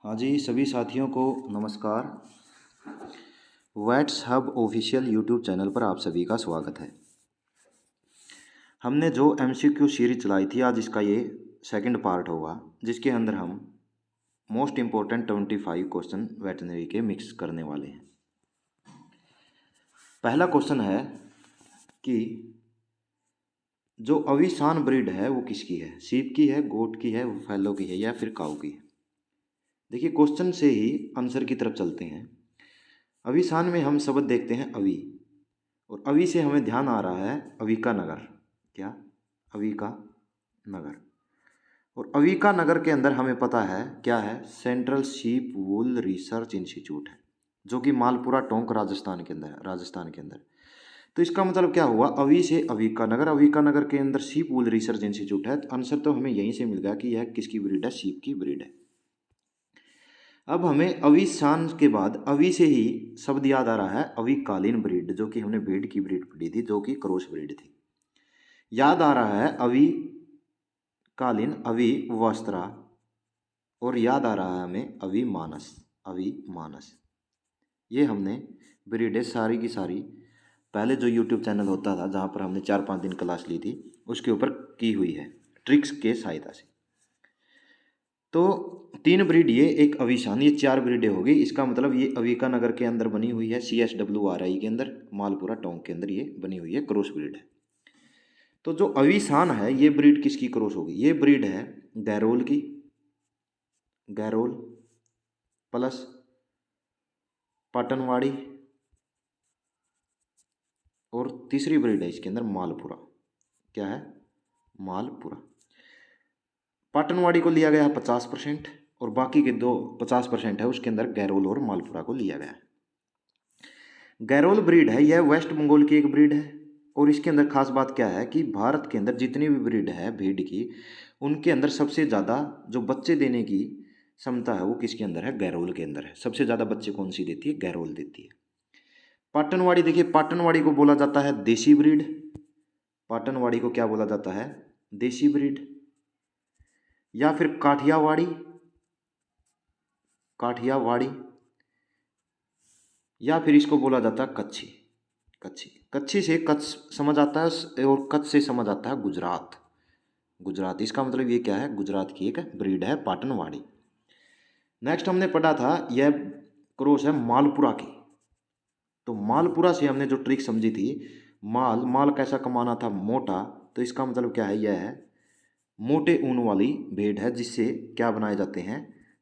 हाँ जी, सभी साथियों को नमस्कार। Watts hub official YouTube channel पर आप सभी का स्वागत है। हमने जो एमसीक्यू सीरीज चलाई थी, आज इसका ये सेकंड पार्ट होगा, जिसके अंदर हम मोस्ट इम्पोर्टेंट 25 क्वेश्चन वेटनरी के मिक्स करने वाले हैं। पहला क्वेश्चन है कि जो अविशान ब्रीड है वो किसकी है? सीप की है, गोट की है, फैलो की है या फिर काऊ की है? देखिए, क्वेश्चन से ही आंसर की तरफ चलते हैं। अविशान में हम शब्द देखते हैं अवि, और अवि से हमें ध्यान आ रहा है अविका नगर। क्या? अविका नगर। और अविका नगर के अंदर हमें पता है क्या है? सेंट्रल शीप वूल रिसर्च इंस्टीट्यूट है, जो कि मालपुरा टोंक राजस्थान के अंदर है, राजस्थान के अंदर। तो इसका मतलब क्या हुआ? अवि से अविका नगर, अविका नगर के अंदर शीप वूल रिसर्च इंस्टीट्यूट है। तो आंसर तो हमें यहीं से मिल गया कि यह किसकी ब्रीड है? शीप की ब्रीड है। अब हमें अविशान के बाद अवि से ही शब्द याद आ रहा है अविकालीन ब्रीड, जो कि हमने भेड़ की ब्रीड पढ़ी थी, जो कि क्रॉस ब्रीड थी। याद आ रहा है अविकालीन अविवस्त्रा, और याद आ रहा है हमें अविमानस, अविमानस। ये हमने ब्रीडें सारी की सारी पहले जो यूट्यूब चैनल होता था, जहाँ पर हमने 4-5 दिन क्लास ली थी, उसके ऊपर की हुई है ट्रिक्स के सहायता से। तो 3 ब्रीड ये, एक अविशान, ये 4 ब्रीडें होगी। इसका मतलब ये अविका नगर के अंदर बनी हुई है, CSWRI के अंदर, मालपुरा टोंक के अंदर ये बनी हुई है, क्रॉस ब्रीड है। तो जो अविशान है ये ब्रीड किसकी क्रॉस होगी? ये ब्रीड है गैरोल की, गैरोल प्लस पाटनवाड़ी, और तीसरी ब्रीड है इसके अंदर मालपुरा। क्या है? मालपुरा। पाटनवाड़ी को लिया गया 50%, और बाकी के दो 50% है, उसके अंदर गैरोल और मालपुरा को लिया गया है। गैरोल ब्रीड है, यह वेस्ट बंगाल की एक ब्रीड है। और इसके अंदर खास बात क्या है कि भारत के अंदर जितनी भी ब्रीड है भेड़ की, उनके अंदर सबसे ज़्यादा जो बच्चे देने की क्षमता है वो किसके अंदर है? गैरोल के अंदर है। सबसे ज़्यादा बच्चे कौन सी देती है? गैरोल देती है। पाटनवाड़ी, देखिए पाटनवाड़ी को बोला जाता है देसी ब्रीड। पाटनवाड़ी को क्या बोला जाता है? देसी ब्रीड। या फिर काठियावाड़ी, काठियावाड़ी, या फिर इसको बोला जाता है कच्छी। कच्छी, कच्छी से कच्छ समझ आता है, और कच्छ से समझ आता है गुजरात। गुजरात, इसका मतलब ये क्या है? गुजरात की एक ब्रीड है पाटनवाड़ी। नेक्स्ट हमने पढ़ा था यह क्रॉस है मालपुरा की। तो मालपुरा से हमने जो ट्रिक समझी थी, माल, माल कैसा कमाना था? मोटा। तो इसका मतलब क्या है? यह है मोटे ऊन वाली भेड़ है, जिससे क्या बनाए जाते हैं?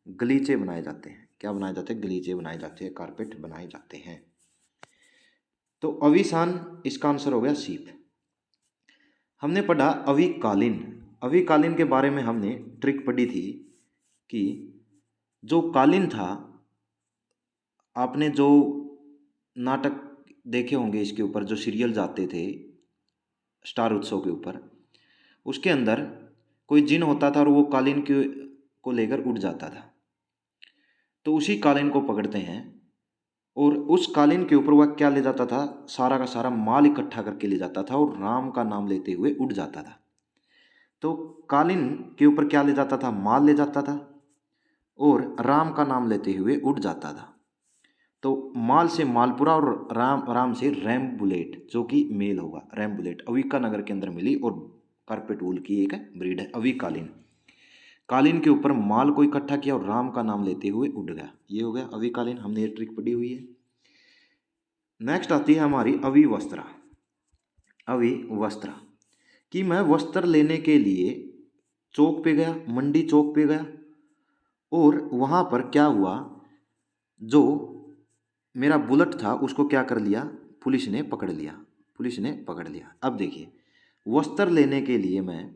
गलीचे बनाए जाते हैं। क्या बनाए जाते हैं? गलीचे बनाए जाते हैं, कारपेट बनाए जाते हैं। तो अविशान इसका आंसर हो गया सीप। हमने पढ़ा अविकालीन। अविकालीन के बारे में हमने ट्रिक पढ़ी थी कि जो कालीन था, आपने जो नाटक देखे होंगे इसके ऊपर, जो सीरियल जाते थे स्टार उत्सव के ऊपर, उसके अंदर कोई जिन होता था और वो कालीन के को लेकर उड़ जाता था। तो उसी कालीन को पकड़ते हैं, और उस कालीन के ऊपर वह क्या ले जाता था? सारा का सारा माल इकट्ठा करके ले जाता था, और राम का नाम लेते हुए उड़ जाता था। तो कालीन के ऊपर क्या ले जाता था? माल ले जाता था, और राम का नाम लेते हुए उड़ जाता था। तो माल से मालपुरा, और राम, राम से रैम बुलेट, जो कि मेल होगा। रैम बुलेट अविका नगर के अंदर मिली, और कारपेट वूल की एक ब्रीड है अविकालीन। कालीन के ऊपर माल को इकट्ठा किया और राम का नाम लेते हुए उड़ गया। ये हो गया अविकालीन, हमने ये ट्रिक पढ़ी हुई है। नेक्स्ट आती है हमारी अविवस्त्रा। अविवस्त्रा कि मैं वस्त्र लेने के लिए चौक पे गया, मंडी चौक पे गया, और वहाँ पर क्या हुआ? जो मेरा बुलेट था उसको क्या कर लिया? पुलिस ने पकड़ लिया। पुलिस ने पकड़ लिया। अब देखिए, वस्त्र लेने के लिए मैं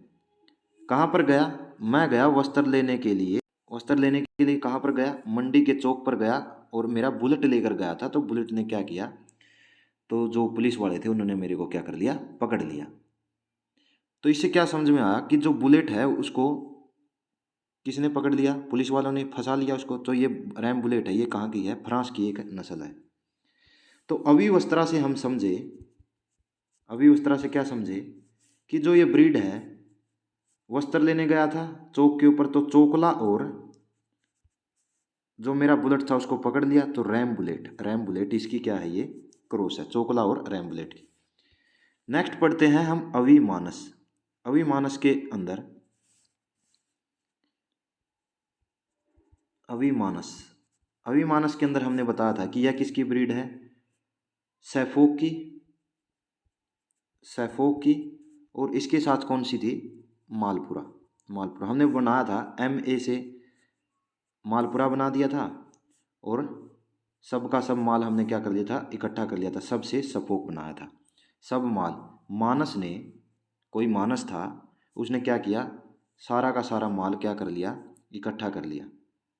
कहाँ पर गया? मैं गया वस्त्र लेने के लिए। वस्त्र लेने के लिए कहाँ पर गया? मंडी के चौक पर गया, और मेरा बुलेट लेकर गया था। तो बुलेट ने क्या किया? तो जो पुलिस वाले थे उन्होंने मेरे को क्या कर लिया? पकड़ लिया। तो इससे क्या समझ में आया कि जो बुलेट है उसको किसने पकड़ लिया? पुलिस वालों ने फंसा लिया उसको। तो ये रैम बुलेट है, ये कहाँ की है? फ्रांस की एक नस्ल है। तो अविवस्त्रा से हम समझे, अविवस्त्रा से क्या समझे कि जो ये ब्रीड है, वस्त्र लेने गया था चौक के ऊपर, तो चोकला और जो मेरा बुलेट था उसको पकड़ लिया, तो रैम बुलेट, रैम बुलेट इसकी क्या है, ये क्रॉस है, चोकला और रैम बुलेट की। नेक्स्ट पढ़ते हैं हम अविमानस। अविमानस के अंदर अविमानस, अविमानस के अंदर हमने बताया था कि यह किसकी ब्रीड है, सैफोक की, सैफोक की। और इसके साथ कौन सी थी, मालपुरा, मालपुरा। हमने बनाया था MA से मालपुरा बना दिया था, और सब का सब माल हमने क्या कर दिया था, इकट्ठा कर लिया था, सब से सफोक बनाया था। सब माल, मानस ने, कोई मानस था, उसने क्या किया, सारा का सारा माल क्या कर लिया, इकट्ठा कर लिया,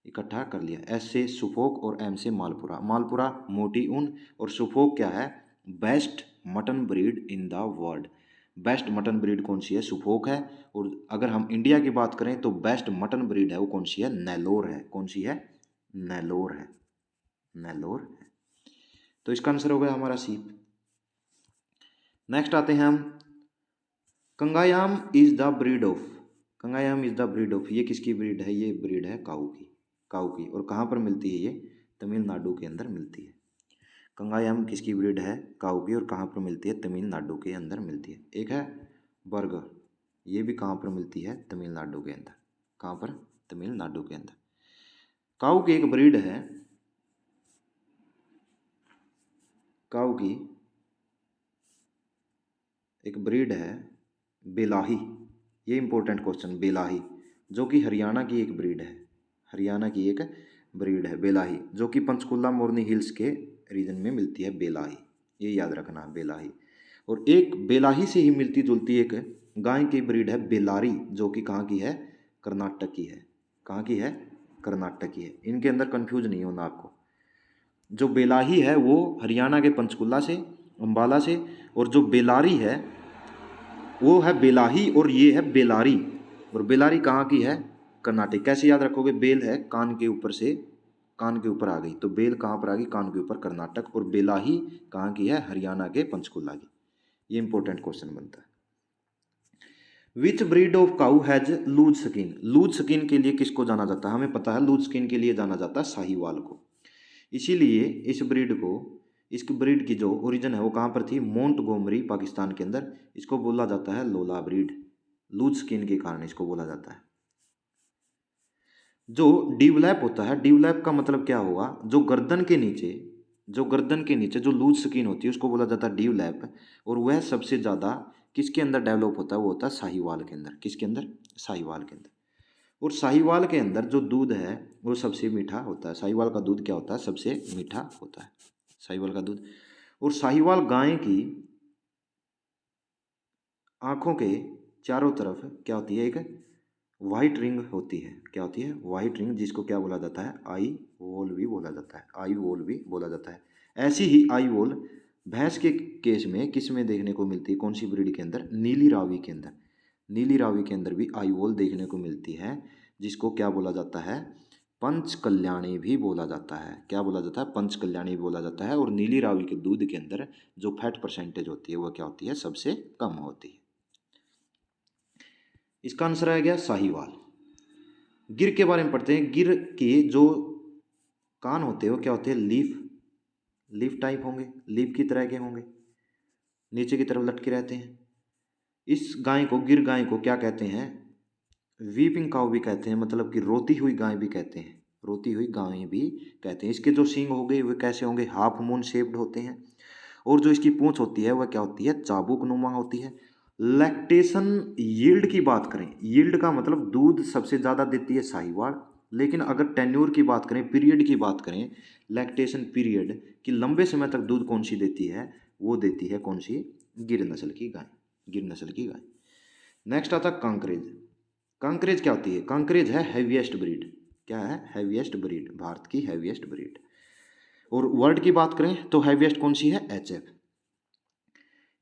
इकट्ठा कर लिया। S से सुफोक और M से मालपुरा। मालपुरा मोटी ऊन, और सुफोक क्या है, best mutton breed in the world. Best mutton breed कौन सी है, सुफोक है। और अगर हम इंडिया की बात करें तो बेस्ट मटन ब्रीड है वो कौन सी है, नेलोर है। कौन सी है, नेलोर है, नेलोर है। तो इसका आंसर हो गया हमारा सी। नेक्स्ट आते हैं हम, Kangayam is the breed of, Kangayam is the breed of, ये किसकी ब्रीड है, ये ब्रीड है काऊ की, काऊ की। और कहाँ पर मिलती है, ये तमिलनाडु के अंदर मिलती है। कंगायाम किसकी ब्रीड है, काऊ की, और कहाँ पर मिलती है, तमिलनाडु के अंदर मिलती है। एक है बर्गर, ये भी कहाँ पर मिलती है, तमिलनाडु के अंदर। कहाँ पर, तमिलनाडु के अंदर। काऊ की एक ब्रीड है, काऊ की एक ब्रीड है बेलाही, ये इंपॉर्टेंट क्वेश्चन, बेलाही, जो कि हरियाणा की एक ब्रीड है, हरियाणा की एक ब्रीड है बेलाही, जो कि पंचकुला मोरनी हिल्स के रीजन में मिलती है बेलाही, ये याद रखना, बेलाही। और एक बेलाही से ही मिलती जुलती एक गाय की ब्रीड है बेलारी, जो कि कहाँ की है, कर्नाटक की है। कहाँ की है, कर्नाटक की है। इनके अंदर कंफ्यूज नहीं होना आपको। जो बेलाही है वो हरियाणा के पंचकुला से, अम्बाला से, और जो बेलारी है वो है बेलाही, और ये है बेलारी। और बेलारी कहाँ की है, कर्नाटक। कैसे याद रखोगे, बेल है कान के ऊपर से, कान के ऊपर आ गई, तो बेल कहाँ पर आ गई, कान के ऊपर, कर्नाटक। और बेलाही कहाँ की है, हरियाणा के पंचकुला की। ये इंपॉर्टेंट क्वेश्चन बनता है। Which breed of cow has loose skin, loose skin के लिए किसको जाना जाता है, हमें पता है, लूज स्किन के लिए जाना जाता है साहीवाल को। इसीलिए इस ब्रीड को, इस ब्रीड की जो ओरिजिन है वो कहाँ पर थी, मोंटगोमरी पाकिस्तान के अंदर। इसको बोला जाता है लोला ब्रीड, लूज स्किन के कारण इसको बोला जाता है। जो डीवलैप होता है, डीवलैप का मतलब क्या होगा, जो गर्दन के नीचे, जो गर्दन के नीचे जो लूज स्किन होती है उसको बोला जाता है डीवलैप। और वह सबसे ज़्यादा किसके अंदर डेवलप होता है, वो होता है साहीवाल के अंदर। किसके अंदर, साहीवाल के अंदर। और साहीवाल के अंदर जो दूध है वो सबसे मीठा होता है। साहीवाल का दूध क्या होता है, सबसे मीठा होता है, साहीवाल का दूध। और साहीवाल गाय की आँखों के चारों तरफ क्या होती है, एक वाइट रिंग होती है। क्या होती है, वाइट रिंग, जिसको क्या बोला जाता है, आई वोल भी बोला जाता है, आई वोल भी बोला जाता है। ऐसी ही आई वोल भैंस के केस में किस में देखने को मिलती है, कौन सी ब्रीड के अंदर, नीली रावी के अंदर। नीली रावी के अंदर भी आई वोल देखने को मिलती है, जिसको क्या बोला जाता है, पंच कल्याणी भी बोला जाता है। क्या बोला जाता है, पंच कल्याणी भी बोला जाता है। और नीली रावी के दूध के अंदर जो फैट परसेंटेज होती है वह क्या होती है, सबसे कम होती है। इसका आंसर आ गया साहीवाल। गिर के बारे में पढ़ते हैं। गिर के जो कान होते हैं वो क्या होते हैं, लीफ, लीफ टाइप होंगे, लीफ की तरह के होंगे, नीचे की तरफ लटके रहते हैं। इस गाय को, गिर गाय को क्या कहते हैं, वीपिंग काउ भी कहते हैं, मतलब कि रोती हुई गाय भी कहते हैं, रोती हुई गाय भी कहते हैं। इसके जो सींग हो गए वे कैसे होंगे, हाफ मून शेप्ड होते हैं। और जो इसकी पूंछ होती है वह क्या होती है, चाबुक नुमा होती है। लैक्टेशन यील्ड की बात करें, यील्ड का मतलब दूध सबसे ज़्यादा देती है साहीवाल। लेकिन अगर टेन्योर की बात करें, पीरियड की बात करें, लैक्टेशन पीरियड कि लंबे समय तक दूध कौन सी देती है, वो देती है कौन सी, गिर नस्ल की गाय, गिर नस्ल की गाय। नेक्स्ट आता कांकरेज। कांकरेज क्या होती है, कांकरेज है हैवीएस्ट ब्रीड। क्या है, हैवीएस्ट ब्रीड, भारत की हैवीएस्ट ब्रीड। और वर्ल्ड की बात करें तो हैवीएस्ट कौन सी है, HF।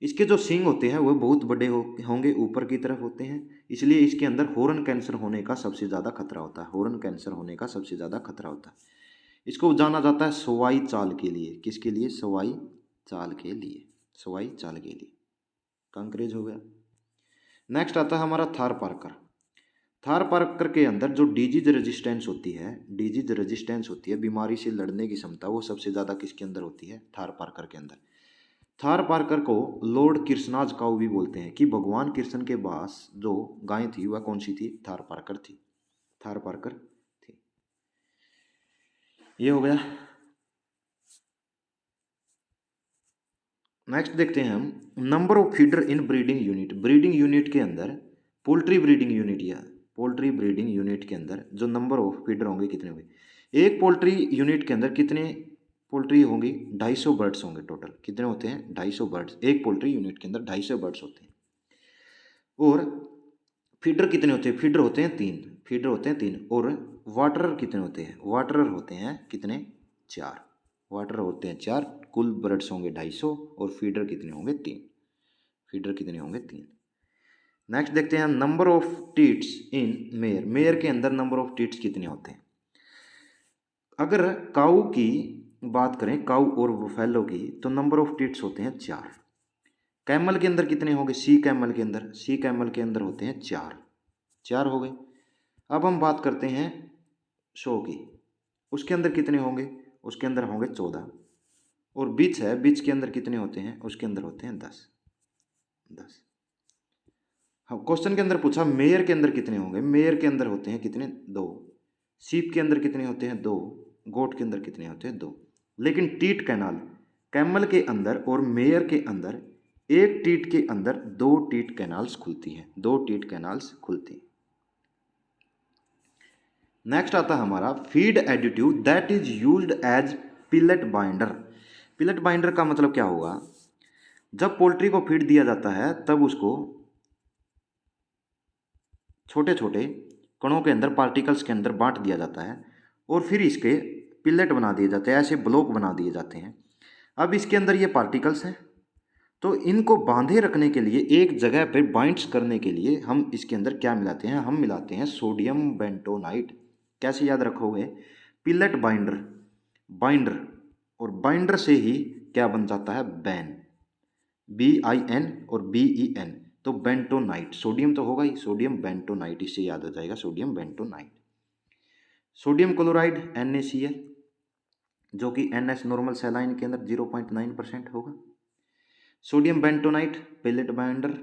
इसके जो सींग होते हैं वो बहुत बड़े होंगे, ऊपर की तरफ होते हैं, इसलिए इसके अंदर हॉर्न कैंसर होने का सबसे ज़्यादा खतरा होता है, हॉर्न कैंसर होने का सबसे ज़्यादा खतरा होता है। इसको जाना जाता है सवाई चाल के लिए। किसके लिए, सवाई चाल के लिए, सवाई चाल के लिए। कांकरेज हो गया। नेक्स्ट आता है हमारा थार पार्कर। थारपारकर के अंदर जो डिजीज रेजिस्टेंस होती है, डिजीज रेजिस्टेंस होती है, बीमारी से लड़ने की क्षमता, वो सबसे ज़्यादा किसके अंदर होती है? थारपारकर के अंदर। थारपारकर को लॉर्ड कृष्णाज काऊ भी बोलते हैं कि भगवान कृष्ण के पास जो गाय थी वह कौन सी थी? थारपारकर थी, थारपारकर थी। ये हो गया। नेक्स्ट देखते हैं हम number of feeder in breeding unit. Breeding unit के अंदर पोल्ट्री ब्रीडिंग यूनिट या पोल्ट्री ब्रीडिंग यूनिट के अंदर जो नंबर ऑफ फीडर होंगे कितने होंगे? एक पोल्ट्री यूनिट के अंदर कितने पोल्ट्री होंगी? 250 बर्ड्स होंगे टोटल। कितने होते हैं? 250 बर्ड्स। एक पोल्ट्री यूनिट के अंदर 250 बर्ड्स होते हैं। और फीडर कितने होते हैं? फीडर होते हैं 3, फीडर होते हैं 3। और वाटरर कितने होते हैं? वाटरर होते हैं कितने? 4। वाटर होते हैं 4। कुल बर्ड्स होंगे 250 और फीडर कितने होंगे? 3। फीडर कितने होंगे? 3। नेक्स्ट देखते हैं number of tits in mayor. Mayor के अंदर नंबर ऑफ टीट्स कितने होते हैं? अगर काऊ की बात करें, काऊ और बुफेलो की, तो नंबर ऑफ टीट्स होते हैं 4। कैमल के अंदर कितने होंगे? सी कैमल के अंदर, सी कैमल के अंदर होते हैं 4। 4 हो गए। अब हम बात करते हैं शो की, उसके अंदर कितने होंगे? उसके अंदर होंगे 14। और बिच है, बिच के अंदर कितने होते हैं? उसके अंदर होते हैं 10। 10। हाँ, क्वेश्चन के अंदर पूछा मेयर के अंदर कितने होंगे? मेयर के अंदर होते हैं कितने? 2। सीप के अंदर कितने होते हैं? 2। गोट के अंदर कितने होते हैं? 2। लेकिन टीट कैनाल, कैमल के अंदर और मेयर के अंदर एक टीट के अंदर 2 टीट कैनाल्स खुलती हैं, 2 टीट कैनाल्स खुलती हैं। नेक्स्ट आता है हमारा feed additive that is used as pellet binder. Pellet binder का मतलब क्या होगा? जब पोल्ट्री को फीड दिया जाता है तब उसको छोटे छोटे कणों के अंदर, पार्टिकल्स के अंदर बांट दिया जाता है और फिर इसके पिलेट बना दिए जाते हैं, ऐसे ब्लॉक बना दिए जाते हैं। अब इसके अंदर ये पार्टिकल्स हैं, तो इनको बांधे रखने के लिए, एक जगह पर बाइंड्स करने के लिए हम इसके अंदर क्या मिलाते हैं? हम मिलाते हैं सोडियम बेंटोनाइट। कैसे याद रखोगे? पिलेट बाइंडर, बाइंडर, और बाइंडर से ही क्या बन जाता है? बैन, BIN और BEN, तो बेंटोनाइट। सोडियम तो होगा ही, सोडियम बेंटोनाइट, इससे याद हो जाएगा sodium bentonite. Sodium chloride NaCl, जो कि NH नॉर्मल सैलाइन के अंदर 0.9% होगा। Sodium bentonite pellet binder.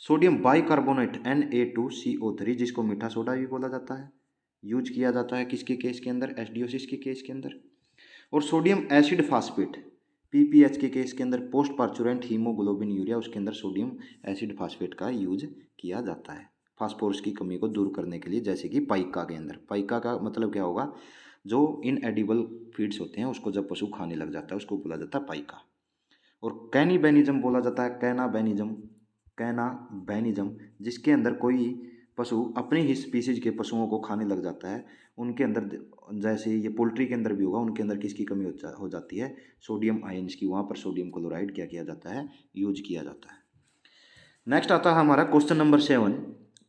Sodium bicarbonate Na2CO3, जिसको मीठा सोडा भी बोला जाता है, यूज किया जाता है किसके केस के अंदर? एसिडोसिस के केस के अंदर। और सोडियम एसिड फास्फेट PPH के केस के अंदर, पोस्ट पार्चुरेंट हीमोग्लोबिन यूरिया, उसके अंदर सोडियम एसिड फास्फेट का यूज किया जाता है फास्फोरस की कमी को दूर करने के लिए। जैसे कि पाइका के अंदर, पाइका का मतलब क्या होगा? जो इनएडिबल फीड्स होते हैं उसको जब पशु खाने लग जाता है उसको बोला जाता है पाइका। और कैनिबेनिज्म बोला जाता है, कैनाबेनिज्म, कैनाबेनिज्म, जिसके अंदर कोई पशु अपने ही स्पीसीज के पशुओं को खाने लग जाता है। उनके अंदर, जैसे ये पोल्ट्री के अंदर भी होगा, उनके अंदर किसकी कमी हो जाती है? सोडियम आयंस की। वहाँ पर सोडियम क्लोराइड क्या किया जाता है? यूज किया जाता है। नेक्स्ट आता है हमारा question number 7,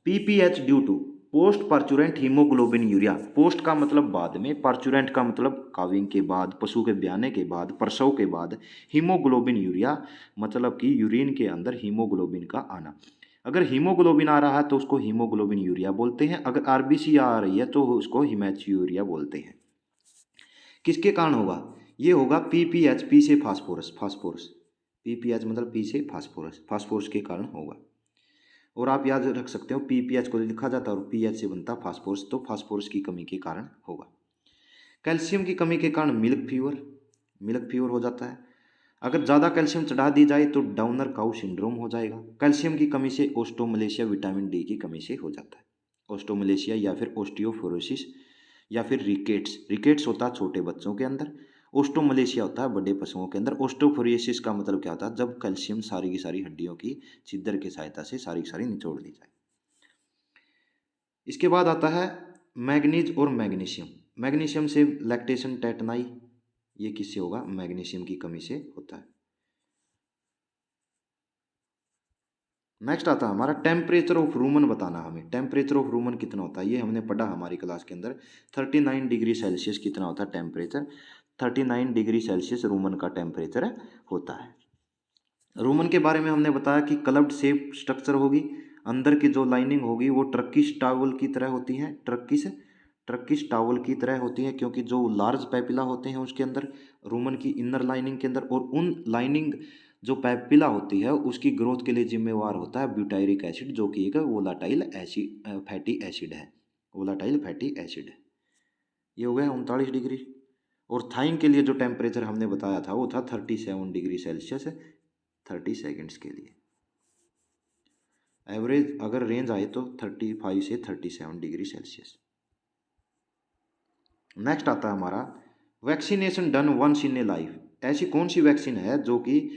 PPH due to post parturient haemoglobin urea. Post का मतलब बाद में, पार्चुरेंट का मतलब काविंग के बाद, पशु के ब्याने के बाद, प्रसव के बाद। हीमोग्लोबिन यूरिया मतलब कि यूरिन के अंदर हीमोग्लोबिन का आना। अगर हीमोग्लोबिन आ रहा है तो उसको हीमोग्लोबिन यूरिया बोलते हैं। अगर RBC आ रही है तो उसको हिमैच्यूरिया बोलते हैं। किसके कारण होगा? ये होगा PPH, पी से फास्फोरस, फास्फोरस, PPH मतलब पी से फास्फोरस, फास्फोरस के कारण होगा। और आप याद रख सकते हो PPH को लिखा जाता है और PH से बनता फास्फोरस, तो फास्फोरस की कमी के कारण होगा। कैल्शियम की कमी के कारण मिल्क फीवर, मिल्क फीवर हो जाता है। अगर ज़्यादा कैल्शियम चढ़ा दी जाए तो डाउनर काउ सिंड्रोम हो जाएगा। कैल्शियम की कमी से ओस्टोमलेशिया, विटामिन D की कमी से हो जाता है ओस्टोमलेशिया, या फिर ओस्टियोफोरोसिस, या फिर रिकेट्स। रिकेट्स होता है छोटे बच्चों के अंदर, ओस्टोमलेशिया होता है बड़े पशुओं के अंदर। ओस्टोफोरोसिस का मतलब क्या होता है? जब कैल्शियम सारी की सारी हड्डियों की छिद्र की सहायता से सारी की सारी निचोड़ दी जाए। इसके बाद आता है मैग्नीज और मैग्नीशियम। मैग्नीशियम से लैक्टेशन टेटनाई, ये किससे होगा? मैग्नीशियम की कमी से होता है। नेक्स्ट आता है हमारा टेम्परेचर ऑफ रूमन बताना हमें। टेम्परेचर ऑफ रूमन कितना होता है ये हमने पढ़ा हमारी क्लास के अंदर। 39 डिग्री सेल्सियस कितना होता है टेम्परेचर? 39 डिग्री सेल्सियस रूमन का टेम्परेचर होता है। रूमन के बारे में हमने बताया कि क्लब्ड शेप स्ट्रक्चर होगी, अंदर की जो लाइनिंग होगी वो टर्किश टावल की तरह होती है, टर्किश टावल की तरह होती है, क्योंकि जो लार्ज पैपिला होते हैं उसके अंदर, रूमन की इनर लाइनिंग के अंदर, और उन लाइनिंग जो पैपिला होती है उसकी ग्रोथ के लिए जिम्मेवार होता है ब्यूटायरिक एसिड, जो कि एक वोलाटाइल एसिड फैटी एसिड है, वोलाटाइल फैटी एसिड है। ये हो गया 39 डिग्री। और थाइन के लिए जो टेम्परेचर हमने बताया था वो था 37 डिग्री सेल्सियस 30 सेकेंड्स के लिए। एवरेज अगर रेंज आए तो 35 से 37 डिग्री सेल्सियस। नेक्स्ट आता है हमारा vaccination done once in a life. ऐसी कौन सी वैक्सीन है जो कि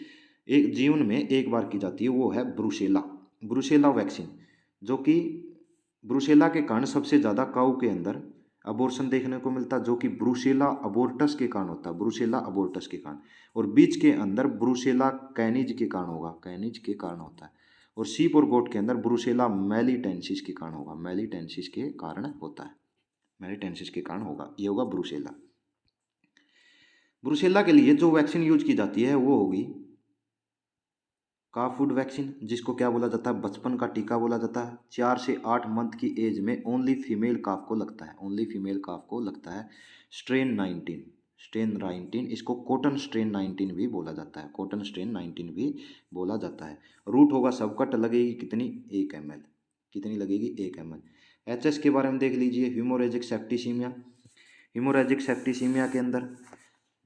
एक जीवन में एक बार की जाती है? वो है ब्रूसेला वैक्सीन, जो कि ब्रूसेला के कारण सबसे ज़्यादा काऊ के अंदर अबॉर्शन देखने को मिलता, जो कि ब्रूसेला अबोर्टस के कारण होता है, ब्रूसेला अबोर्टस के कारण। और बीच के अंदर ब्रूसेला कैनिज के कारण होगा, कैनिज के कारण होता है। और सीप और गोट के अंदर ब्रूसेला मेलिटेंसिस के कारण होगा, मेलिटेंसिस के कारण होता है, मेलिटेंसिस के कारण होगा, ये होगा ब्रूसेला। ब्रूसेला के लिए जो वैक्सीन यूज की जाती है वो होगी काफ फूड वैक्सीन, जिसको क्या बोला जाता है? बचपन का टीका बोला जाता है। 4 से 8 मंथ की एज में ओनली फीमेल काफ को लगता है, ओनली फीमेल काफ को लगता है। स्ट्रेन 19, इसको कॉटन स्ट्रेन 19 भी बोला जाता है, कॉटन स्ट्रेन 19 भी बोला जाता है। रूट होगा सबकट, लगेगी कितनी? 1 ml। कितनी लगेगी? 1 ml। एचएस के बारे में देख लीजिए, हीमोरेजिक सेप्टिसीमिया। हीमोरेजिक सेप्टिसीमिया के अंदर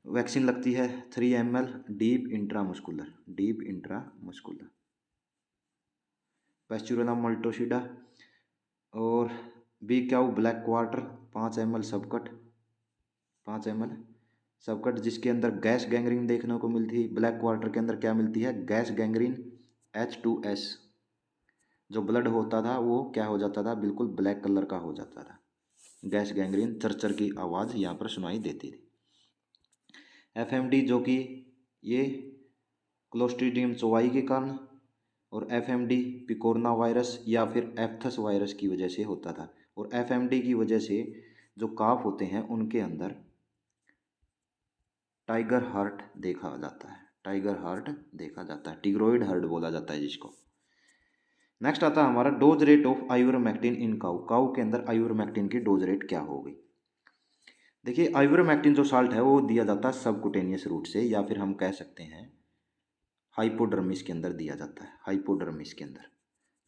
वैक्सीन लगती है 3 ml deep intramuscular. Pasteurella multocida और B Q black quarter 5 ml subcut, 5 ml subcut, जिसके अंदर गैस गैंग्रीन देखने को मिलती है। ब्लैक क्वार्टर के अंदर क्या मिलती है? Gas gangrene H2S। जो ब्लड होता था वो क्या हो जाता था? बिल्कुल ब्लैक कलर का हो जाता था। गैस गैंग्रीन, चरचर की आवाज़ यहाँ पर सुनाई देती थी। FMD जो कि ये क्लोस्ट्रीडियम चौवाई के कारण, और FMD पिकोरना वायरस या फिर एफ्थस वायरस की वजह से होता था। और FMD की वजह से जो काफ होते हैं उनके अंदर टाइगर हार्ट देखा जाता है, टाइगर हार्ट देखा जाता है, टिग्रोइड हार्ट बोला जाता है जिसको। नेक्स्ट आता है हमारा डोज रेट ऑफ आइवरमेक्टिन इन काऊ। काऊ के अंदर आइवरमेक्टिन की डोज रेट क्या होगी? देखिए, आइवरमेक्टिन जो साल्ट है वो दिया जाता है सबकुटेनियस रूट से, या फिर हम कह सकते हैं हाइपोडर्मिस के अंदर दिया जाता है। हाइपोडर्मिस के अंदर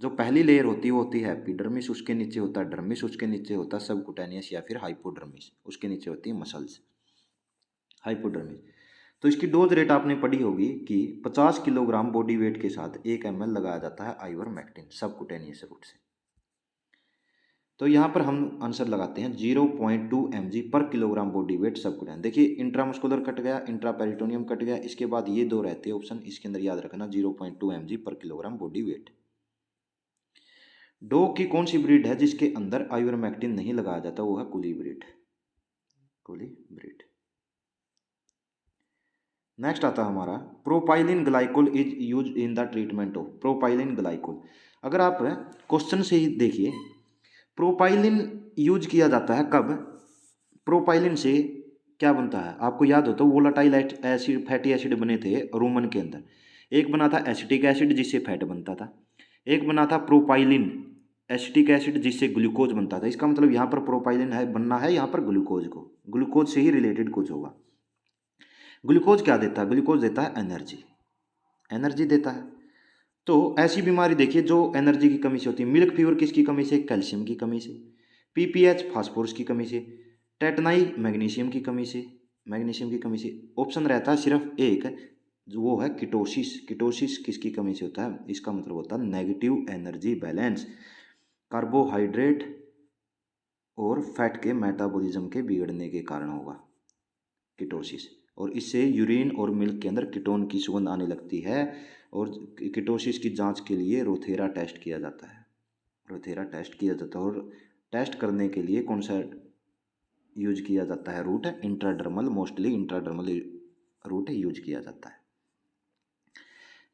जो पहली लेयर होती है वो होती है एपिडर्मिस, उसके नीचे होता है डर्मिस, उसके नीचे होता है सबकुटेनियस या फिर हाइपोडर्मिस, उसके नीचे होती है मसल्स, हाइपोडर्मिस। तो इसकी डोज रेट आपने पढ़ी होगी कि 50 किलोग्राम बॉडी वेट के साथ 1 ml लगाया जाता है आइवरमेक्टिन सबकुटेनियस रूट से। तो यहाँ पर हम आंसर लगाते हैं 0.2 mg पर किलोग्राम बॉडी वेट सबकुटेनियस। देखिए, इंट्रामस्कुलर कट गया, इंट्रापेरिटोनियम कट गया, इसके बाद ये दो रहते हैं ऑप्शन, इसके अंदर याद रखना 0.2 mg पर किलोग्राम बॉडी वेट। डॉग की कौन सी ब्रीड है जिसके अंदर आइवरमेक्टिन नहीं लगाया जाता? वो है कुली ब्रीड, कुली ब्रीड। नेक्स्ट आता है हमारा propylene glycol is use in the treatment of. Propylene glycol, अगर आप क्वेश्चन से ही देखिए, प्रोपाइलिन यूज किया जाता है कब? प्रोपाइलिन से क्या बनता है? आपको याद हो तो वोलाटाइल एसिड, फैटी एसिड बने थे रोमन के अंदर। एक बना था एसिटिक एसिड जिससे फैट बनता था, एक बना था प्रोपाइलिन एसिटिक एसिड जिससे ग्लूकोज बनता था। इसका मतलब यहाँ पर प्रोपाइलिन है, बनना है यहाँ पर ग्लूकोज को, ग्लूकोज से ही रिलेटेड कुछ होगा। ग्लूकोज क्या देता है? ग्लूकोज देता है एनर्जी, एनर्जी देता है। तो ऐसी बीमारी देखिए जो एनर्जी की कमी से होती है। मिल्क फीवर किसकी कमी से? कैल्शियम की कमी से। PPH फास्फोरस की कमी से। टेटनाई मैग्नीशियम की कमी से, मैग्नीशियम की कमी से। ऑप्शन रहता है सिर्फ एक, जो वो है कीटोसिस। कीटोसिस किसकी कमी से होता है? इसका मतलब होता है नेगेटिव एनर्जी बैलेंस, कार्बोहाइड्रेट और फैट के मेटाबॉलिज्म के बिगड़ने के कारण होगा कीटोसिस। और इससे यूरिन और मिल्क के अंदर कीटोन की सुगंध आने लगती है। और कीटोसिस की जांच के लिए रोथेरा टेस्ट किया जाता है, रोथेरा टेस्ट किया जाता है। और टेस्ट करने के लिए कौन सा यूज किया जाता है? Route intradermal, mostly intradermal route use किया जाता है।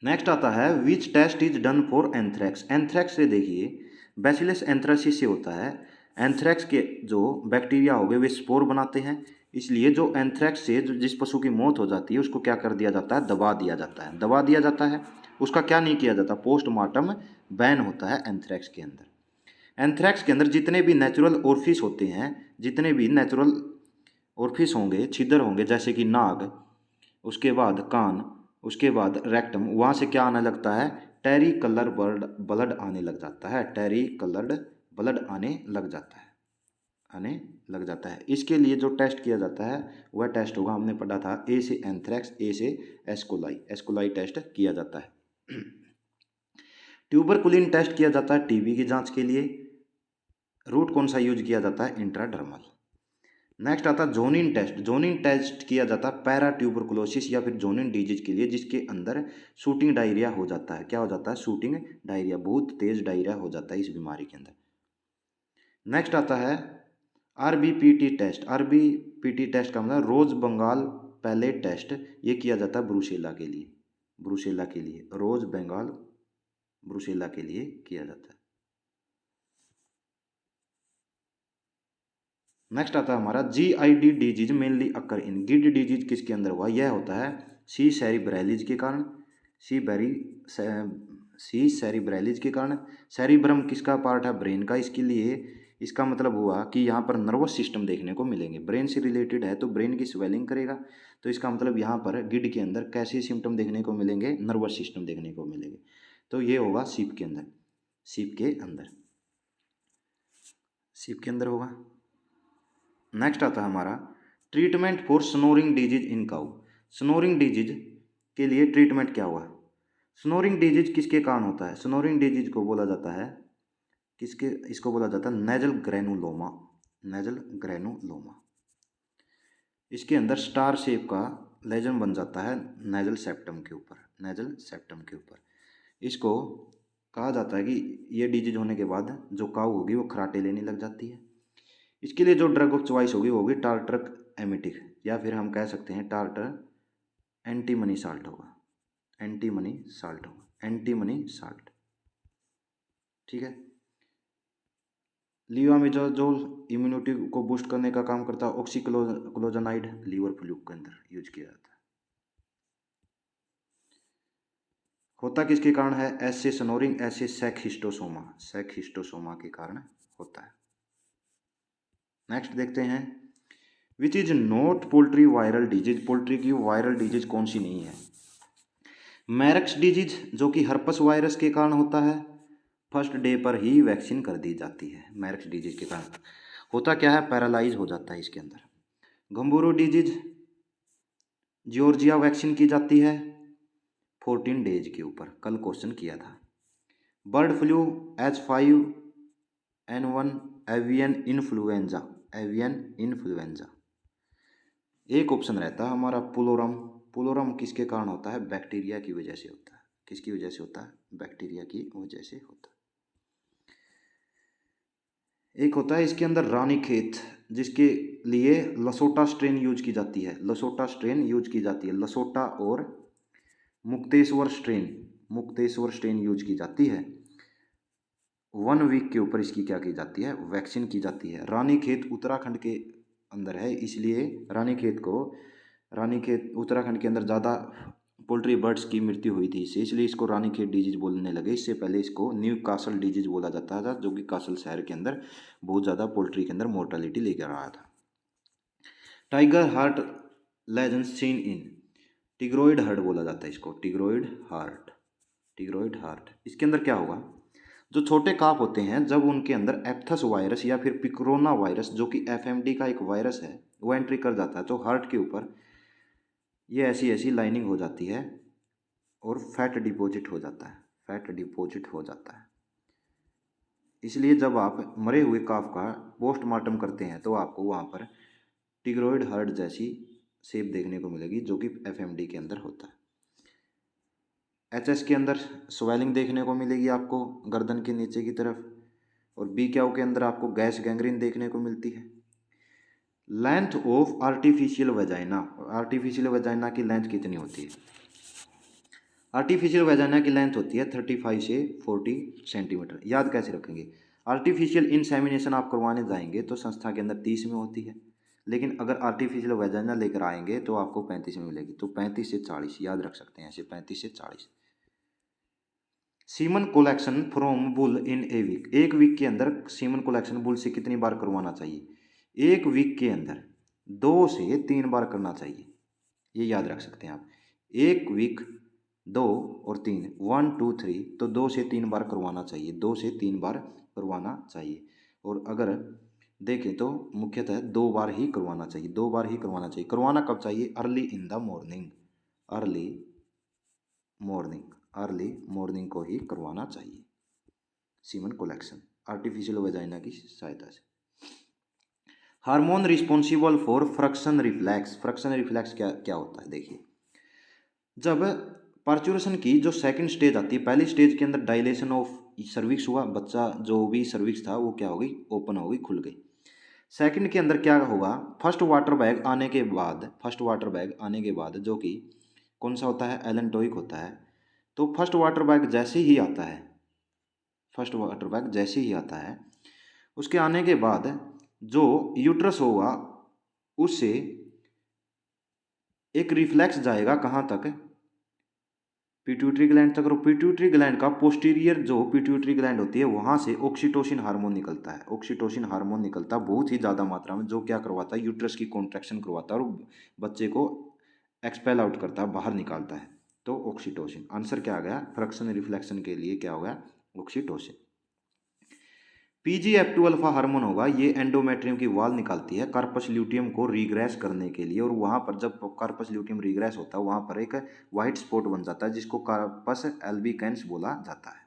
नेक्स्ट आता है which test is done for anthrax. Anthrax से देखिए, बैसिलस एंथ्रासिस से होता है। एंथ्रैक्स के जो बैक्टीरिया हो गए वे स्पोर बनाते हैं, इसलिए जो एंथ्रेक्स से जिस पशु की मौत हो जाती है उसको क्या कर दिया जाता है, दबा दिया जाता है, दबा दिया जाता है। उसका क्या नहीं किया जाता, पोस्टमार्टम बैन होता है एंथ्रेक्स के अंदर। एंथ्रेक्स के अंदर जितने भी नेचुरल ओरफिस होते हैं, जितने भी नेचुरल ओरफिस होंगे, छिद्र होंगे, जैसे कि नाक, उसके बाद कान, उसके बाद रेक्टम, वहाँ से क्या आने लगता है, टेरी कलर ब्लड आने लग जाता है, टेरी कलर्ड ब्लड आने लग जाता है, आने लग जाता है। इसके लिए जो टेस्ट किया जाता है वह टेस्ट होगा, हमने पढ़ा था, ए से एंथ्रेक्स, ए से एस्कोलाई, एस्कोलाई टेस्ट किया जाता है। ट्यूबरकुलिन टेस्ट किया जाता है टीबी की जांच के लिए। रूट कौन सा यूज किया जाता है, इंट्राडर्मल। नेक्स्ट आता है जोनिन टेस्ट। जोनिन टेस्ट किया जाता है पैरा ट्यूबरकुलोसिस या फिर जोनिन डिजीज के लिए, जिसके अंदर शूटिंग डायरिया हो जाता है। क्या हो जाता है, शूटिंग डायरिया, बहुत तेज डायरिया हो जाता है इस बीमारी के अंदर। नेक्स्ट आता है आरबीपीटी टेस्ट। आरबीपीटी टेस्ट का मतलब रोज बंगाल पैलेट टेस्ट। ये किया जाता है ब्रूसेला के लिए, ब्रूसेला के लिए, रोज बंगाल ब्रूसेला के लिए किया जाता है। नेक्स्ट आता है हमारा GID डिजीज मेनली अकर इन। गिड डिजीज किसके अंदर हुआ, यह होता है सी सेरिब्रैलिज के कारण, सी सेरिब्रैलिज के कारण। सेरिब्रम किसका पार्ट है, ब्रेन का। इसके लिए इसका मतलब हुआ कि यहाँ पर नर्वस सिस्टम देखने को मिलेंगे, ब्रेन से रिलेटेड है तो ब्रेन की स्वेलिंग करेगा। तो इसका मतलब यहाँ पर गिड के अंदर कैसे सिम्टम देखने को मिलेंगे, नर्वस सिस्टम देखने को मिलेंगे। तो ये होगा सीप के अंदर, सीप के अंदर, सीप के अंदर होगा। नेक्स्ट आता है हमारा treatment for snoring disease in cow. Snoring disease के लिए ट्रीटमेंट क्या हुआ। स्नोरिंग डिजीज किसके कारण होता है, स्नोरिंग डिजीज को बोला जाता है किसके, इसको बोला जाता है नेजल ग्रेनुलोमा, नेजल ग्रेनुलोमा। इसके अंदर स्टार शेप का लेजन बन जाता है नेजल सेप्टम के ऊपर, नेजल सेप्टम के ऊपर। इसको कहा जाता है कि ये डिजीज होने के बाद जो काऊ होगी वो खराटे लेने लग जाती है। इसके लिए जो ड्रग ऑफ चॉइस होगी वो होगी टार्टरक एमिटिक, या फिर हम कह सकते हैं टार्टर एंटीमनी साल्ट होगा, एंटीमनी साल्ट होगा, एंटीमनी साल्ट, ठीक है। लिवामिडाजोल इम्यूनिटी को बूस्ट करने का काम करता है। ऑक्सीक्लोजनाइड लीवर फ्लूक के अंदर यूज किया जाता है। होता किसके कारण है, ऐसे स्नोरिंग, ऐसे सेक्हिस्टोसोमा, सेक्हिस्टोसोमा के कारण होता है। नेक्स्ट देखते हैं which is not poultry viral disease. Poultry की वायरल डिजीज कौन सी नहीं है, मैरक्स डिजीज जो कि हर्पस वायरस के कारण होता है, फर्स्ट डे पर ही वैक्सीन कर दी जाती है। मैरक्स डिजीज के कारण होता क्या है, पैरालाइज हो जाता है इसके अंदर। गंबूरो डिजीज जॉर्जिया वैक्सीन की जाती है 14 डेज के ऊपर, कल क्वेश्चन किया था। Bird flu H5N1 avian influenza, avian influenza. एक ऑप्शन रहता है हमारा पुलोरम। पुलोरम किसके कारण होता है, बैक्टीरिया की वजह से होता है। किसकी वजह से होता है, बैक्टीरिया की वजह से होता है। एक होता है इसके अंदर रानीखेत, जिसके लिए लसोटा स्ट्रेन यूज की जाती है, लसोटा स्ट्रेन यूज की जाती है। लसोटा और Mukteshwar strain, Mukteshwar strain use की जाती है। 1 वीक के ऊपर इसकी क्या की जाती है, वैक्सीन की जाती है। रानीखेत उत्तराखंड के अंदर है, इसलिए रानीखेत उत्तराखंड के अंदर ज़्यादा पोल्ट्री बर्ड्स की मृत्यु हुई थी इससे, इसलिए इसको रानीखेत डिजीज बोलने लगे। इससे पहले इसको न्यू कासल डिजीज बोला जाता था, जो कि कासल शहर के अंदर बहुत ज़्यादा पोल्ट्री के अंदर मोर्टेलिटी लेकर आया था। Tiger heart lesion seen in, tigroid heart बोला जाता है इसको, टिग्रोइड हार्ट, टिग्रोइड हार्ट। इसके अंदर क्या होगा, जो छोटे काफ होते हैं जब उनके अंदर एप्थस वायरस या फिर पिक्रोना वायरस, जो कि FMD का एक वायरस है, वो एंट्री कर जाता है, तो हार्ट के ऊपर ये ऐसी ऐसी लाइनिंग हो जाती है और फैट डिपॉजिट हो जाता है, फैट डिपॉजिट हो जाता है। इसलिए जब आप मरे हुए काफ का पोस्टमार्टम करते हैं तो आपको वहाँ पर टिग्रोइड हार्ट जैसी शेप देखने को मिलेगी, जो कि FMD के अंदर होता है। HS के अंदर स्वेलिंग देखने को मिलेगी आपको गर्दन के नीचे की तरफ, और BQ के अंदर आपको गैस गैंग्रीन देखने को मिलती है। Length of artificial vagina, artificial vagina की लेंथ कितनी होती है, आर्टिफिशियल वजाइना की लेंथ होती है 35 से 40 सेंटीमीटर। याद कैसे रखेंगे, आर्टिफिशियल इंसेमिनेशन आप करवाने जाएंगे तो संस्था के अंदर 30 में होती है, लेकिन अगर आर्टिफिशियल वेजाइना लेकर आएंगे तो आपको 35 में मिलेगी। तो 35 से 40 याद रख सकते हैं ऐसे, 35 से 40। Semen collection from bull in a week, एक वीक के अंदर सीमन कोलेक्शन बुल से कितनी बार करवाना चाहिए? एक वीक के अंदर 2 से 3 बार करना चाहिए, ये याद रख सकते हैं आप। एक वीक 2 और 3, 1 2 3, तो 2 से 3 बार करवाना चाहिए, 2 से 3 बार करवाना चाहिए। और अगर देखें तो मुख्यतः 2 बार ही करवाना चाहिए, 2 बार ही करवाना चाहिए। करवाना कब चाहिए? Early in the morning, early morning, early morning को ही करवाना चाहिए सीमन कोलेक्शन आर्टिफिशियल वेजाइना की सहायता से। Hormone responsible for Ferguson reflex, Ferguson reflex क्या क्या होता है? देखिए, जब पार्चुरेशन की जो सेकंड स्टेज आती है, पहली स्टेज के अंदर डायलेशन ऑफ सर्विक्स हुआ, बच्चा जो भी सर्विक्स था वो क्या हो गई? ओपन हो गई, खुल गई। सेकंड के अंदर क्या होगा? फर्स्ट वाटर बैग आने के बाद, फर्स्ट वाटर बैग आने के बाद जो कि कौन सा होता है? एलेंटोइक होता है। तो फर्स्ट वाटर बैग जैसे ही आता है, फर्स्ट वाटर बैग जैसे ही आता है, उसके आने के बाद जो यूट्रस होगा उससे एक रिफ्लेक्स जाएगा कहाँ तक? पिट्यूटरी ग्लैंड तक। और पिट्यूटरी ग्लैंड का पोस्टीरियर जो पिट्यूटरी ग्लैंड होती है वहाँ से ऑक्सीटोसिन हार्मोन निकलता है, ऑक्सीटोसिन हार्मोन निकलता है बहुत ही ज़्यादा मात्रा में, जो क्या करवाता है? यूट्रस की कॉन्ट्रैक्शन करवाता है और बच्चे को एक्सपेल आउट करता है, बाहर निकालता है। तो ऑक्सीटोसिन आंसर क्या आ गया? फ्रक्शन रिफ्लेक्शन के लिए क्या हो गया? ऑक्सीटोसिन। PGF2 अल्फा हार्मोन होगा, ये एंडोमेट्रियम की वॉल निकालती है कार्पस ल्यूटियम को रिग्रेस करने के लिए। और वहाँ पर जब कार्पस ल्यूटियम रिग्रेस होता है वहाँ पर एक वाइट स्पॉट बन जाता है जिसको कार्पस एल्बिकेंस बोला जाता है।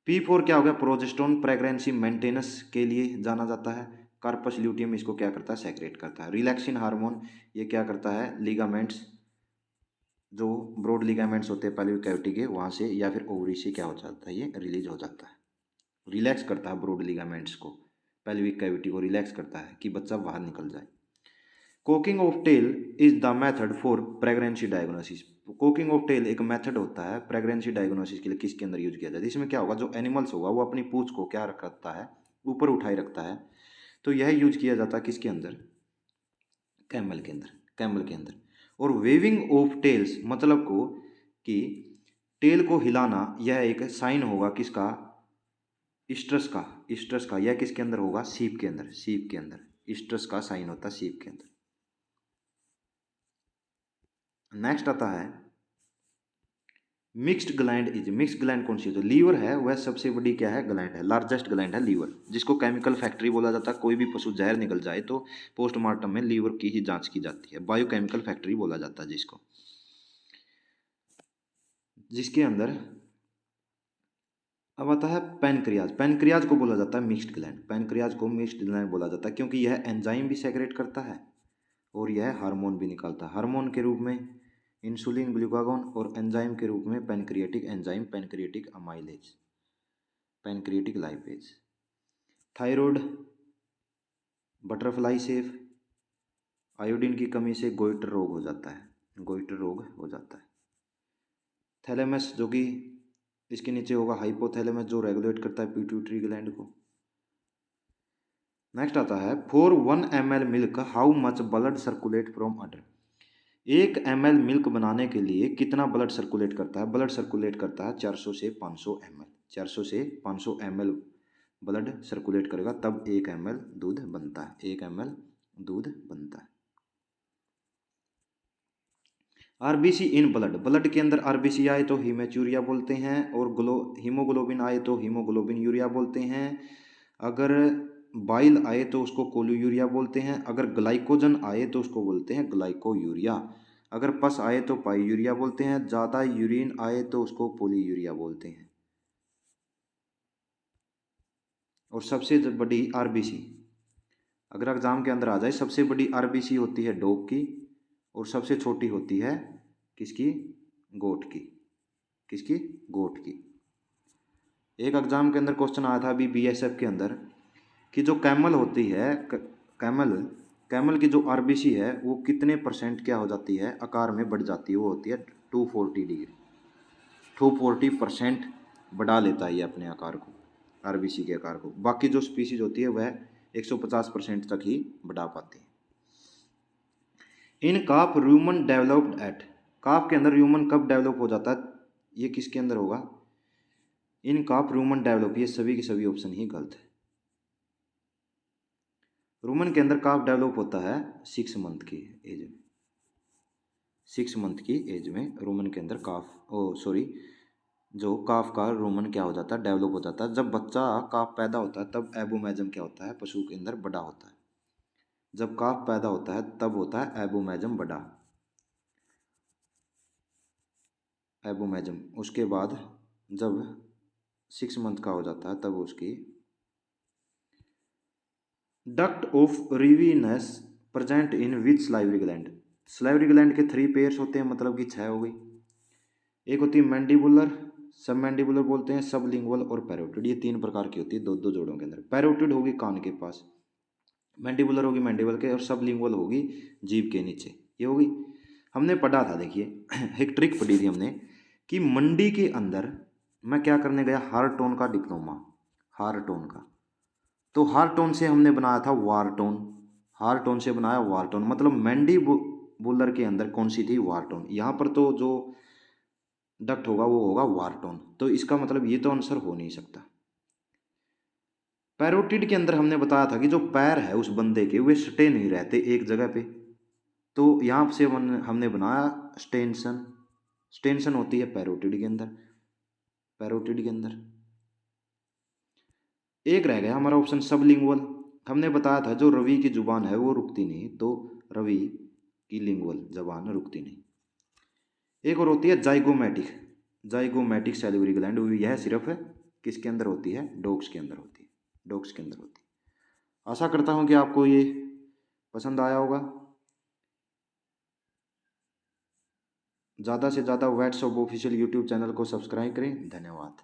P4 क्या हो गया? प्रोजेस्टेरोन प्रेगनेंसी मेंटेनेंस के लिए जाना जाता है। कार्पस ल्यूटियम इसको क्या करता है? सेक्रेट करता है। रिलैक्सिन हार्मोन ये क्या करता है? लिगामेंट्स, जो ब्रॉड लिगामेंट्स होते हैं पेल्विक कैविटी के, वहाँ से या फिर ओवरी से क्या हो जाता है? ये रिलीज हो जाता है, रिलैक्स करता है ब्रॉड लिगामेंट्स को, पेल्विक कैविटी को रिलैक्स करता है कि बच्चा बाहर निकल जाए। Cocking of tail is the method for pregnancy diagnosis, cocking of tail एक मेथड होता है प्रेगनेंसी डायग्नोसिस के लिए, किसके अंदर यूज किया जाता है? इसमें क्या होगा? जो एनिमल्स होगा वो अपनी पूंछ को क्या रखता है? ऊपर उठाए रखता है। तो यह यूज किया जाता है किसके अंदर? कैमल के अंदर, कैमल के अंदर। और वेविंग ऑफ टेल्स मतलब को कि टेल को हिलाना, यह एक साइन होगा किसका? स्ट्रस का, स्ट्रस का। यह किसके अंदर होगा? सीप के अंदर, सीप के अंदर स्ट्रस का साइन होता है सीप के अंदर। नेक्स्ट आता है mixed gland is, mixed gland कौन सी है? जो लीवर है वह सबसे बड़ी क्या है? ग्लैंड है, लार्जेस्ट ग्लैंड है लीवर, जिसको केमिकल फैक्ट्री बोला जाता है। कोई भी पशु जहर निकल जाए तो पोस्टमार्टम में लीवर की ही जांच की जाती है, बायोकेमिकल फैक्ट्री बोला जाता है जिसको, जिसके अंदर अब आता है पैनक्रियाज, पैनक्रियाज को बोला जाता है मिक्स्ड ग्लैंड, पैनक्रियाज को मिक्स्ड ग्लैंड बोला जाता है क्योंकि यह एंजाइम भी सेक्रेट करता है और यह हार्मोन भी निकालता है। हार्मोन के रूप में इंसुलिन, ग्लूकागॉन, और एंजाइम के रूप में pancreatic enzyme, pancreatic amylase, pancreatic lipase. Thyroid, butterfly chef, iodine की कमी से गोइटर रोग हो जाता है, गोइटर रोग हो जाता है। थैलेमस जो कि इसके नीचे होगा हाइपोथैलेमस, जो रेगुलेट करता है पिट्यूटरी ग्लैंड को। नेक्स्ट आता है for 1 ml milk how much blood circulate from order, 1 ml milk बनाने के लिए कितना ब्लड सर्कुलेट करता है? ब्लड सर्कुलेट करता है 400 से 500 ml, 400 से 500 ml ब्लड सर्कुलेट करेगा तब 1 ml दूध बनता है, 1 ml दूध बनता है। आरबीसी इन ब्लड, ब्लड के अंदर आरबीसी आए तो हीमेचूरिया बोलते हैं, और हीमोग्लोबिन आए तो हीमोग्लोबिन यूरिया बोलते हैं। अगर बाइल आए तो उसको कोल्यूरिया बोलते हैं। अगर ग्लाइकोजन आए तो उसको बोलते हैं ग्लाइकोयूरिया। अगर पस आए तो पाईयूरिया बोलते हैं। ज़्यादा यूरिन आए तो उसको पोलीयूरिया बोलते हैं। और सबसे बड़ी आरबीसी अगर एग्जाम के अंदर आ जाए, सबसे बड़ी आरबीसी होती है डॉग की और सबसे छोटी होती है किसकी? गोट की, किसकी? गोट की। एक एग्जाम के अंदर क्वेश्चन आया था अभी बीएसएफ के अंदर कि जो कैमल होती है, कैमल कैमल की जो आरबीसी है वो कितने % क्या हो जाती है? आकार में बढ़ जाती है, वो होती है 240 डिग्री, 240% बढ़ा लेता है ये अपने आकार को, आरबीसी के आकार को। बाकी जो स्पीसीज होती है वह 150% तक ही बढ़ा पाते हैं। इन काफ ह्यूमन डेवलप्ड एट, काफ के अंदर ह्यूमन कब डेवलप हो जाता है, ये किसके अंदर होगा, इन काफ ह्यूमन डेवलप, ये सभी के सभी ऑप्शन ही गलत है। ह्यूमन के अंदर काफ डेवलप होता है 6 मंथ की एज में, 6 मंथ की एज में ह्यूमन के अंदर जो काफ का ह्यूमन क्या हो जाता है, डेवलप हो जाता है। जब बच्चा काफ पैदा होता है तब एबोमेजम क्या होता है, पशु के अंदर बड़ा होता है। जब काफ पैदा होता है तब होता है एबोमेजम बड़ा, एबोमेजम। उसके बाद जब 6 मंथ का हो जाता है तब उसकी duct of Rivinus present in which salivary gland, salivary gland के 3 पेयर्स होते हैं, मतलब कि 6 हो गई। एक होती है मैंडिबुलर, सब मैंडिबुलर बोलते हैं, सबलिंगुअल और पैरोटिड, ये 3 प्रकार की होती है दो दो जोड़ों के अंदर। पैरोटिड होगी कान के पास, मैंडिबुलर होगी मैंडिबल के, और सबलिंगुअल होगी जीभ के नीचे, ये होगी। हमने पढ़ा था, देखिए एक ट्रिक पढ़ी थी हमने कि मंडी के अंदर मैं क्या करने गया, हार्टोन का डिप्लोमा, हार्टोन का, तो हार्टोन से हमने बनाया था वारटोन, हार्टोन से बनाया वारटोन, मतलब मैंडिबुलर के अंदर कौन सी थी, वारटोन। यहाँ पर तो जो डक्ट होगा वो होगा वारटोन, तो इसका मतलब ये तो आंसर हो नहीं सकता। पैरोटिड के अंदर हमने बताया था कि जो पैर है उस बंदे के वे स्टे नहीं रहते एक जगह पे, तो यहाँ से हमने बनाया स्टेंशन, स्टेंशन होती है पैरोटिड के अंदर, पैरोटिड के अंदर। एक रह गया हमारा ऑप्शन सबलिंगुअल, हमने बताया था जो रवि की जुबान है वो रुकती नहीं, तो रवि की लिंगुअल जबान रुकती नहीं। एक और होती है जाइगोमैटिक, जाइगोमैटिक सैलिवरी ग्लैंड, यह सिर्फ किसके अंदर होती है, डॉग्स के अंदर होती है, डॉग्स के अंदर होती है। आशा करता हूँ कि आपको ये पसंद आया होगा। ज़्यादा से ज़्यादा व्हाट्सएप ऑफिशियल यूट्यूब चैनल को सब्सक्राइब करें। धन्यवाद।